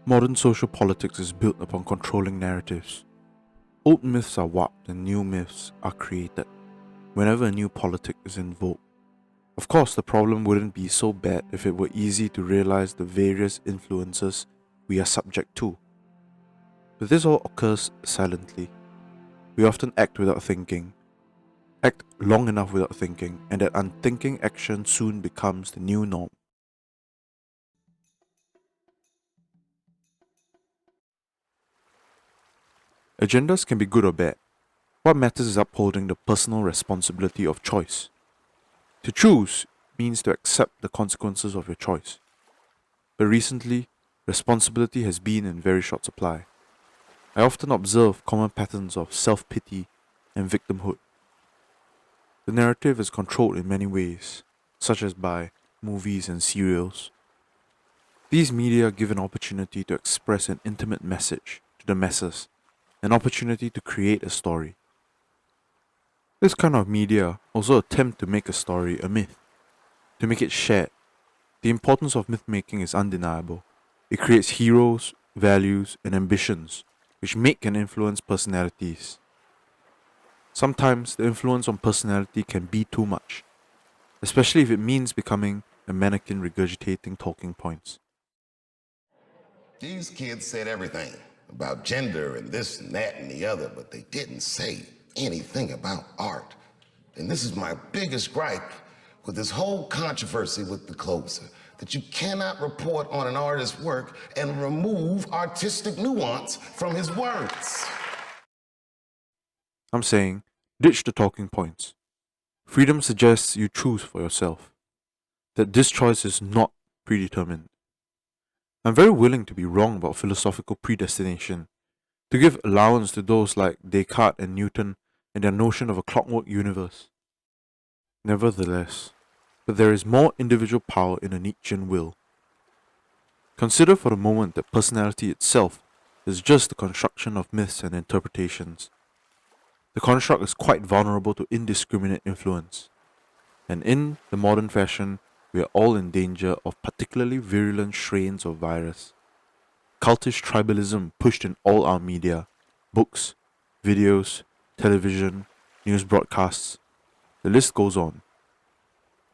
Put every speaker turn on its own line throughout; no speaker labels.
Modern social politics is built upon controlling narratives. Old myths are warped and new myths are created whenever a new politic is invoked. Of course, the problem wouldn't be so bad if it were easy to realize the various influences we are subject to. But this all occurs silently. We often act without thinking, act long enough without thinking, and that unthinking action soon becomes the new norm. Agendas can be good or bad. What matters is upholding the personal responsibility of choice. To choose means to accept the consequences of your choice. But recently, responsibility has been in very short supply. I often observe common patterns of self-pity and victimhood. The narrative is controlled in many ways, such as by movies and serials. These media give an opportunity to express an intimate message to the masses, an opportunity to create a story. This kind of media also attempt to make a story a myth, to make it shared. The importance of myth-making is undeniable. It creates heroes, values, and ambitions, which make and influence personalities. Sometimes the influence on personality can be too much, especially if it means becoming a mannequin regurgitating talking points.
These kids said everything about gender and this and that and the other, but they didn't say anything about art. And this is my biggest gripe with this whole controversy with the closer, that you cannot report on an artist's work and remove artistic nuance from his words.
I'm saying, ditch the talking points. Freedom suggests you choose for yourself, that this choice is not predetermined. I'm very willing to be wrong about philosophical predestination, to give allowance to those like Descartes and Newton and their notion of a clockwork universe. Nevertheless, but there is more individual power in a Nietzschean will. Consider for the moment that personality itself is just the construction of myths and interpretations. The construct is quite vulnerable to indiscriminate influence, and in the modern fashion, we are all in danger of particularly virulent strains of virus. Cultish tribalism pushed in all our media, books, videos, television, news broadcasts, the list goes on.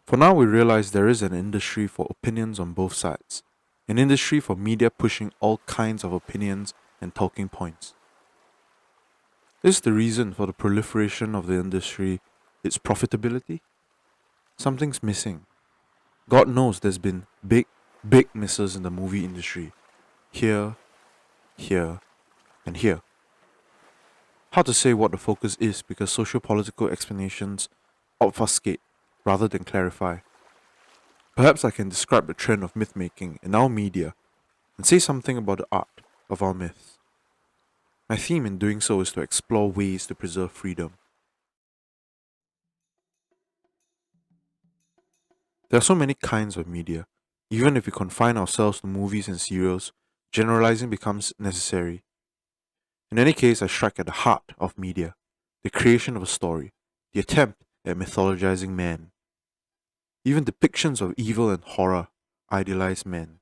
For now, we realize there is an industry for opinions on both sides, an industry for media pushing all kinds of opinions and talking points. Is the reason for the proliferation of the industry its profitability? Something's missing. God knows there's been big misses in the movie industry. Here, here, and here. Hard to say what the focus is because socio-political explanations obfuscate rather than clarify. Perhaps I can describe the trend of myth-making in our media and say something about the art of our myths. My theme in doing so is to explore ways to preserve freedom. There are so many kinds of media. Even if we confine ourselves to movies and serials, generalizing becomes necessary. In any case, I strike at the heart of media, the creation of a story, the attempt at mythologizing man. Even depictions of evil and horror idealize men.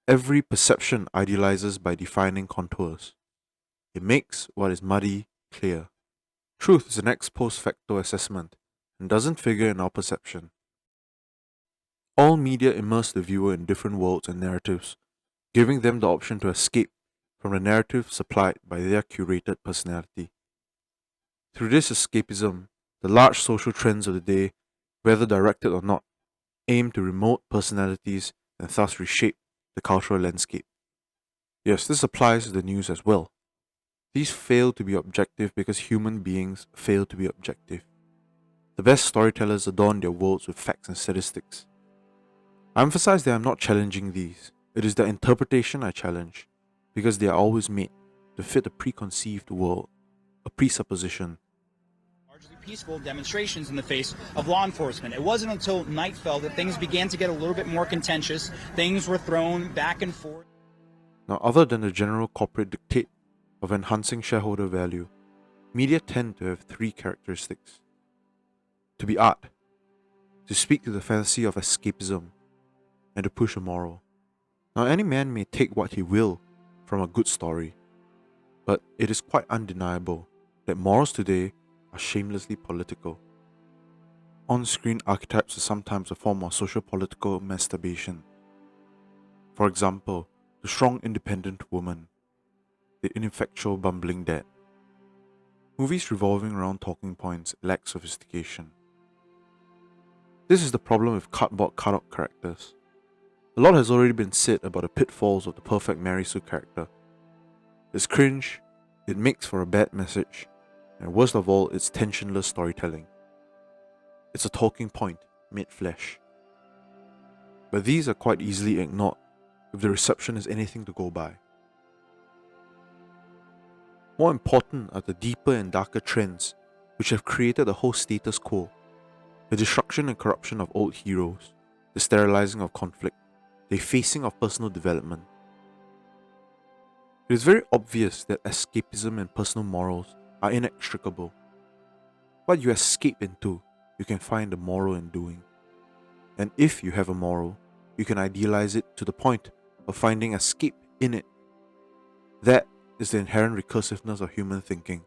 Every perception idealizes by defining contours. It makes what is muddy clear. Truth is an ex post facto assessment and doesn't figure in our perception. All media immerse the viewer in different worlds and narratives, giving them the option to escape from the narrative supplied by their curated personality. Through this escapism, the large social trends of the day, whether directed or not, aim to remote personalities and thus reshape the cultural landscape. Yes, this applies to the news as well. These fail to be objective because human beings fail to be objective. The best storytellers adorn their worlds with facts and statistics. I emphasize that I'm not challenging these. It is their interpretation I challenge, because they are always made to fit a preconceived world, a presupposition.
Largely peaceful demonstrations in the face of law enforcement. It wasn't until night fell that things began to get a little bit more contentious. Things were thrown back and forth.
Now, other than the general corporate dictate of enhancing shareholder value, media tend to have three characteristics: to be art, to speak to the fantasy of escapism, and to push a moral. Now, any man may take what he will from a good story, but it is quite undeniable that morals today are shamelessly political. On-screen archetypes are sometimes a form of socio-political masturbation. For example, the strong independent woman, the ineffectual bumbling dad. Movies revolving around talking points lack sophistication. This is the problem with cardboard cutout characters. A lot has already been said about the pitfalls of the perfect Mary Sue character. It's cringe, it makes for a bad message, and worst of all, it's tensionless storytelling. It's a talking point made flesh. But these are quite easily ignored if the reception is anything to go by. More important are the deeper and darker trends which have created the whole status quo, the destruction and corruption of old heroes, the sterilizing of conflict, the effacing of personal development. It is very obvious that escapism and personal morals are inextricable. What you escape into, you can find a moral in doing. And if you have a moral, you can idealize it to the point of finding escape in it. That is the inherent recursiveness of human thinking.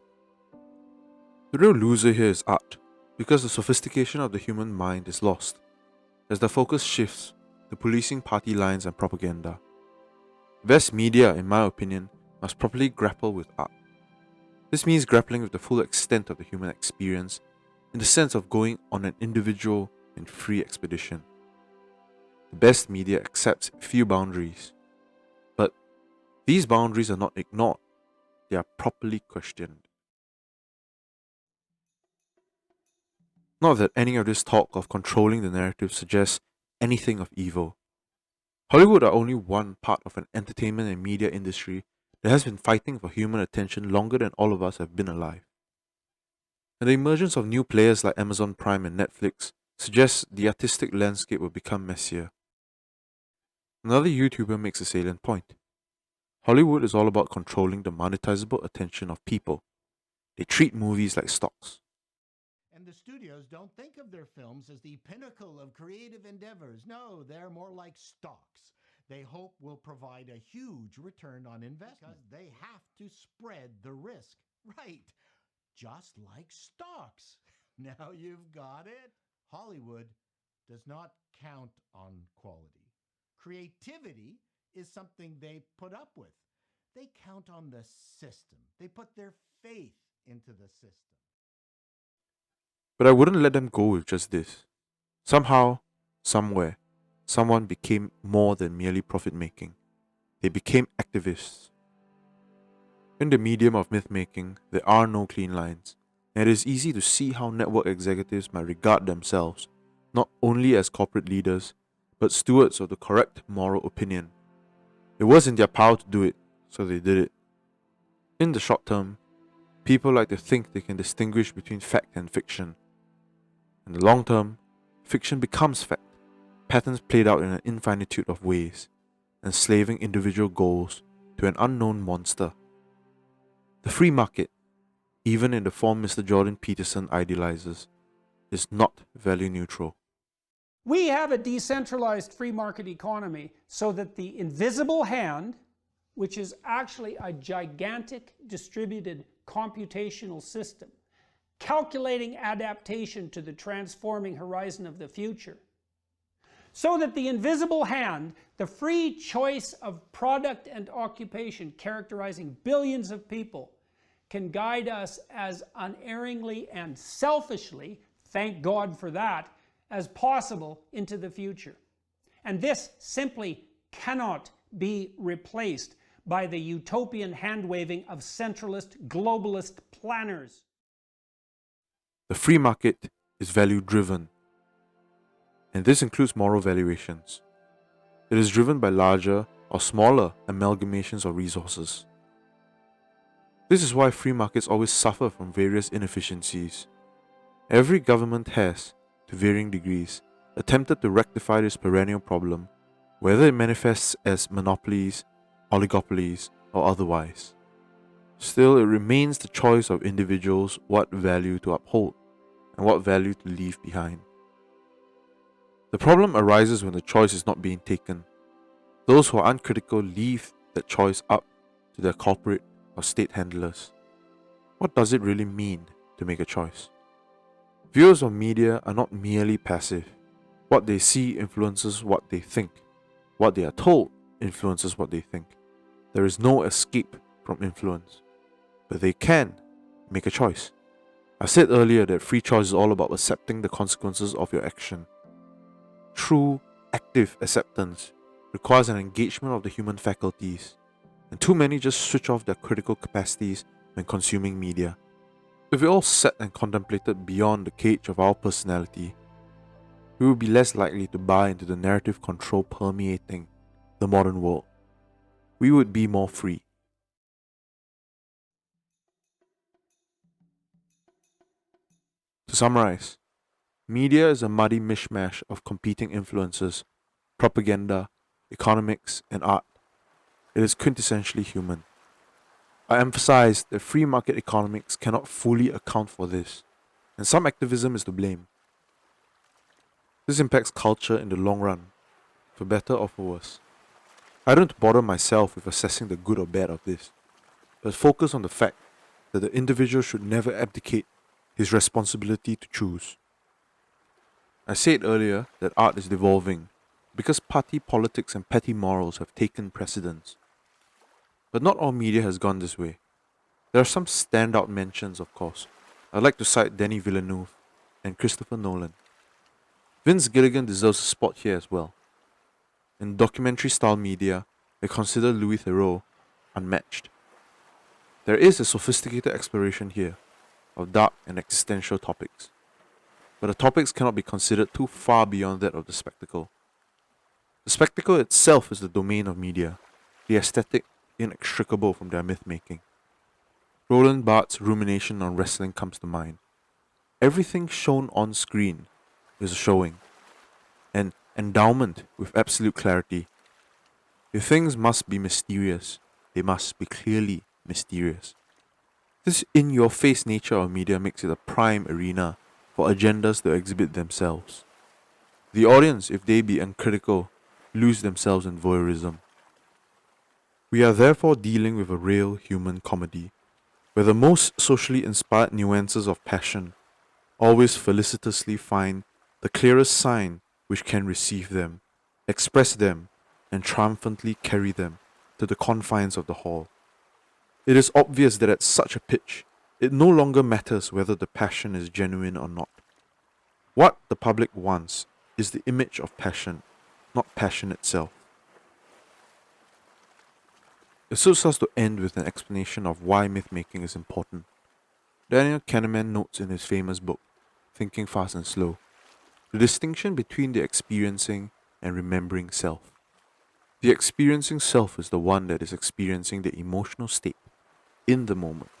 The real loser here is art, because the sophistication of the human mind is lost, as the focus shifts to policing party lines and propaganda. The best media, in my opinion, must properly grapple with art. This means grappling with the full extent of the human experience in the sense of going on an individual and free expedition. The best media accepts few boundaries, but these boundaries are not ignored, they are properly questioned. Not that any of this talk of controlling the narrative suggests anything of evil. Hollywood are only one part of an entertainment and media industry that has been fighting for human attention longer than all of us have been alive. And the emergence of new players like Amazon Prime and Netflix suggests the artistic landscape will become messier. Another YouTuber makes a salient point. Hollywood is all about controlling the monetizable attention of people. They treat movies like stocks.
And the studios don't think of their films as the pinnacle of creative endeavors. No, they're more like stocks. They hope will provide a huge return on investment because they have to spread the risk. Right. Just like stocks. Now you've got it. Hollywood does not count on quality. Creativity is something they put up with. They count on the system. They put their faith into the system.
But I wouldn't let them go with just this. Somehow, somewhere, someone became more than merely profit making. They became activists. In the medium of myth-making, there are no clean lines, and it is easy to see how network executives might regard themselves not only as corporate leaders, but stewards of the correct moral opinion. It was in their power to do it, so they did it. In the short term, people like to think they can distinguish between fact and fiction. In the long term, fiction becomes fact, patterns played out in an infinitude of ways, enslaving individual goals to an unknown monster. The free market, even in the form Mr. Jordan Peterson idealizes, is not value neutral.
We have a decentralized free market economy so that the invisible hand, which is actually a gigantic distributed computational system, calculating adaptation to the transforming horizon of the future, so that the invisible hand, the free choice of product and occupation characterizing billions of people, can guide us as unerringly and selfishly, thank God for that, as possible into the future. And this simply cannot be replaced by the utopian hand-waving of centralist globalist planners.
The free market is value driven, and this includes moral valuations. It is driven by larger or smaller amalgamations of resources. This is why free markets always suffer from various inefficiencies. Every government has, to varying degrees, attempted to rectify this perennial problem, whether it manifests as monopolies, oligopolies, or otherwise. Still, it remains the choice of individuals what value to uphold and what value to leave behind. The problem arises when the choice is not being taken. Those who are uncritical leave that choice up to their corporate or state handlers. What does it really mean to make a choice? Viewers of media are not merely passive. What they see influences what they think. What they are told influences what they think. There is no escape from influence. But they can make a choice. I said earlier that free choice is all about accepting the consequences of your action. True, active acceptance requires an engagement of the human faculties, and too many just switch off their critical capacities when consuming media. If we all sat and contemplated beyond the cage of our personality, we would be less likely to buy into the narrative control permeating the modern world. We would be more free. To summarize, media is a muddy mishmash of competing influences, propaganda, economics, and art. It is quintessentially human. I emphasize that free market economics cannot fully account for this, and some activism is to blame. This impacts culture in the long run, for better or for worse. I don't bother myself with assessing the good or bad of this, but focus on the fact that the individual should never abdicate his responsibility to choose. I said earlier that art is devolving because party politics and petty morals have taken precedence. But not all media has gone this way. There are some standout mentions, of course. I'd like to cite Denis Villeneuve and Christopher Nolan. Vince Gilligan deserves a spot here as well. In documentary-style media, I consider Louis Theroux unmatched. There is a sophisticated exploration here of dark and existential topics, but the topics cannot be considered too far beyond that of the spectacle. The spectacle itself is the domain of media, the aesthetic inextricable from their myth-making. Roland Barthes' rumination on wrestling comes to mind. Everything shown on screen is a showing, an endowment with absolute clarity. If things must be mysterious, they must be clearly mysterious. This in-your-face nature of media makes it a prime arena for agendas to exhibit themselves. The audience, if they be uncritical, lose themselves in voyeurism. We are therefore dealing with a real human comedy, where the most socially inspired nuances of passion always felicitously find the clearest sign which can receive them, express them, and triumphantly carry them to the confines of the hall. It is obvious that at such a pitch, it no longer matters whether the passion is genuine or not. What the public wants is the image of passion, not passion itself. It suits us to end with an explanation of why myth-making is important. Daniel Kahneman notes in his famous book, Thinking Fast and Slow, the distinction between the experiencing and remembering self. The experiencing self is the one that is experiencing the emotional state in the moment,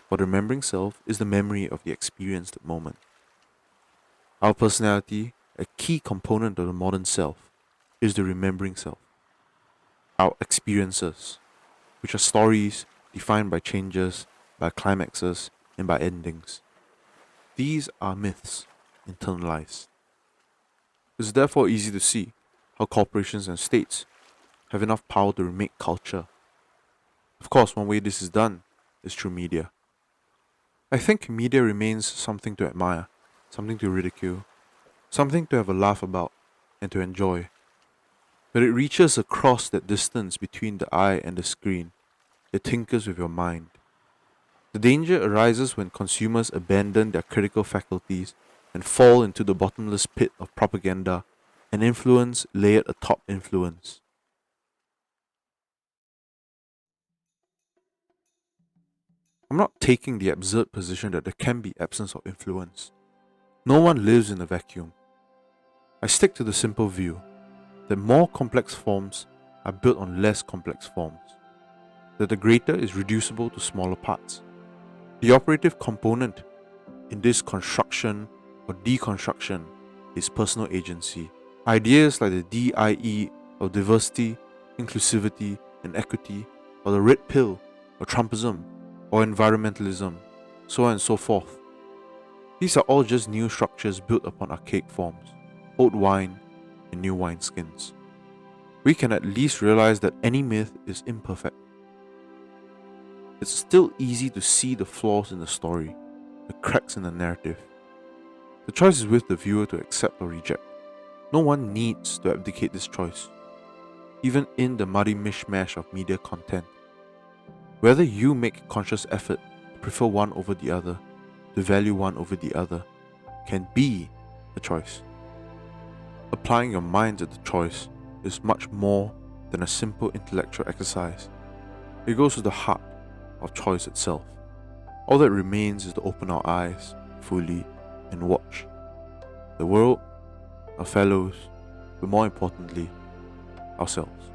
while the remembering self is the memory of the experienced moment. Our personality, a key component of the modern self, is the remembering self. Our experiences, which are stories defined by changes, by climaxes, and by endings. These are myths, internalized. It is therefore easy to see how corporations and states have enough power to remake culture. Of course, one way this is done is through media. I think media remains something to admire, something to ridicule, something to have a laugh about, and to enjoy. But it reaches across that distance between the eye and the screen. It tinkers with your mind. The danger arises when consumers abandon their critical faculties and fall into the bottomless pit of propaganda and influence layered atop influence. I'm not taking the absurd position that there can be absence of influence. No one lives in a vacuum. I stick to the simple view that more complex forms are built on less complex forms, that the greater is reducible to smaller parts. The operative component in this construction or deconstruction is personal agency. Ideas like the DIE of diversity, inclusivity, and equity, or the red pill, or Trumpism, or environmentalism, so on and so forth. These are all just new structures built upon archaic forms, old wine and new wineskins. we can at least realize that any myth is imperfect. It's still easy to see the flaws in the story, the cracks in the narrative. The choice is with the viewer to accept or reject. No one needs to abdicate this choice, even in the muddy mishmash of media content. Whether you make a conscious effort to prefer one over the other, to value one over the other, can be a choice. Applying your mind to the choice is much more than a simple intellectual exercise. It goes to the heart of choice itself. All that remains is to open our eyes fully and watch the world, our fellows, but more importantly, ourselves.